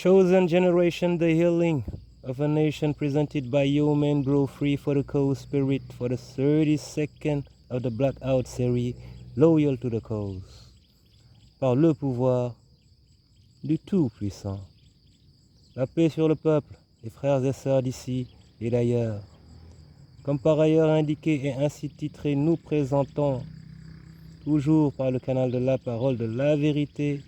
Chosen generation, the healing of a nation presented by Yo Man Bro Free for the cause spirit for the 32nd of the Blackout series, loyal to the cause. Par le pouvoir du Tout-Puissant. La paix sur le peuple, les frères et sœurs d'ici et d'ailleurs. Comme par ailleurs indiqué et ainsi titré, nous présentons, toujours par le canal de la parole de la vérité,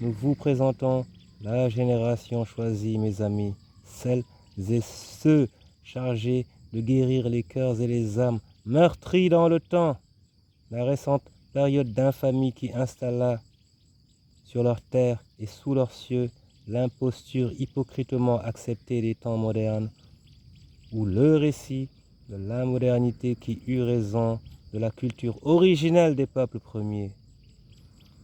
nous vous présentons la génération choisie, mes amis, celles et ceux chargés de guérir les cœurs et les âmes meurtris dans le temps, la récente période d'infamie qui installa sur leur terre et sous leurs cieux l'imposture hypocritement acceptée des temps modernes, ou le récit de la modernité qui eut raison de la culture originelle des peuples premiers.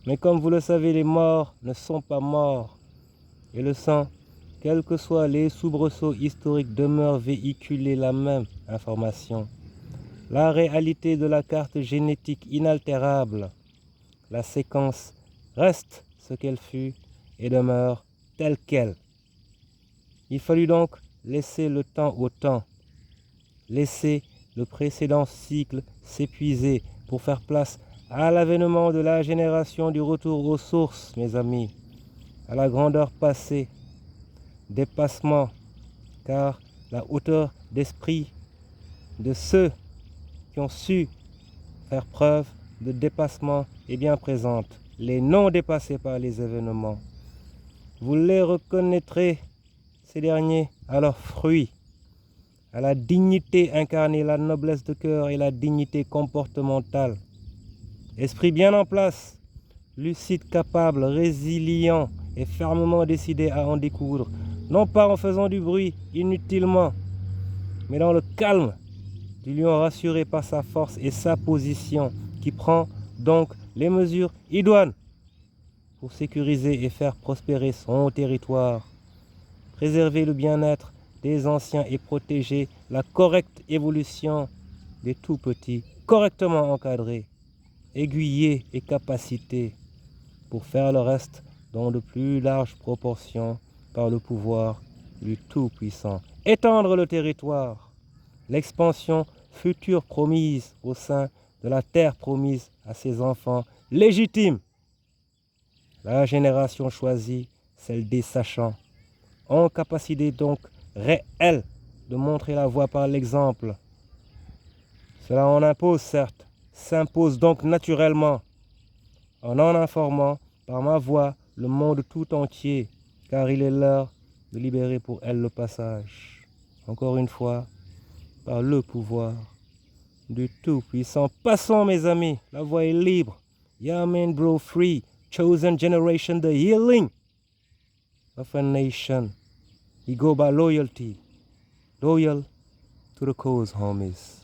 Mais comme vous le savez, les morts ne sont pas morts, et le sang, quels que soient les soubresauts historiques, demeure véhiculer la même information. La réalité de la carte génétique inaltérable, la séquence reste ce qu'elle fut et demeure telle qu'elle. Il fallut donc laisser le temps au temps, laisser le précédent cycle s'épuiser pour faire place à l'avènement de la génération du retour aux sources, mes amis, à la grandeur passée, dépassement, car la hauteur d'esprit de ceux qui ont su faire preuve de dépassement est bien présente, les non dépassés par les événements. Vous les reconnaîtrez, ces derniers, à leurs fruits, à la dignité incarnée, la noblesse de cœur et la dignité comportementale. Esprit bien en place, lucide, capable, résilient et fermement décidé à en découdre, non pas en faisant du bruit inutilement, mais dans le calme du lion rassuré par sa force et sa position, qui prend donc les mesures idoines pour sécuriser et faire prospérer son territoire, préserver le bien-être des anciens et protéger la correcte évolution des tout-petits, correctement encadrés, aiguillés et capacités pour faire le reste dans de plus larges proportions par le pouvoir du Tout-Puissant. Étendre le territoire, l'expansion future promise au sein de la terre promise à ses enfants légitimes. La génération choisie, celle des sachants, en capacité donc réelle de montrer la voie par l'exemple. Cela en impose certes, s'impose donc naturellement, en informant par ma voix le monde tout entier, car il est l'heure de libérer pour elle le passage. Encore une fois, par le pouvoir du Tout-Puissant. Passons, mes amis, la voie est libre. Yeah, man, bro, free. Chosen generation, the healing of a nation. We go by loyalty. Loyal to the cause, homies.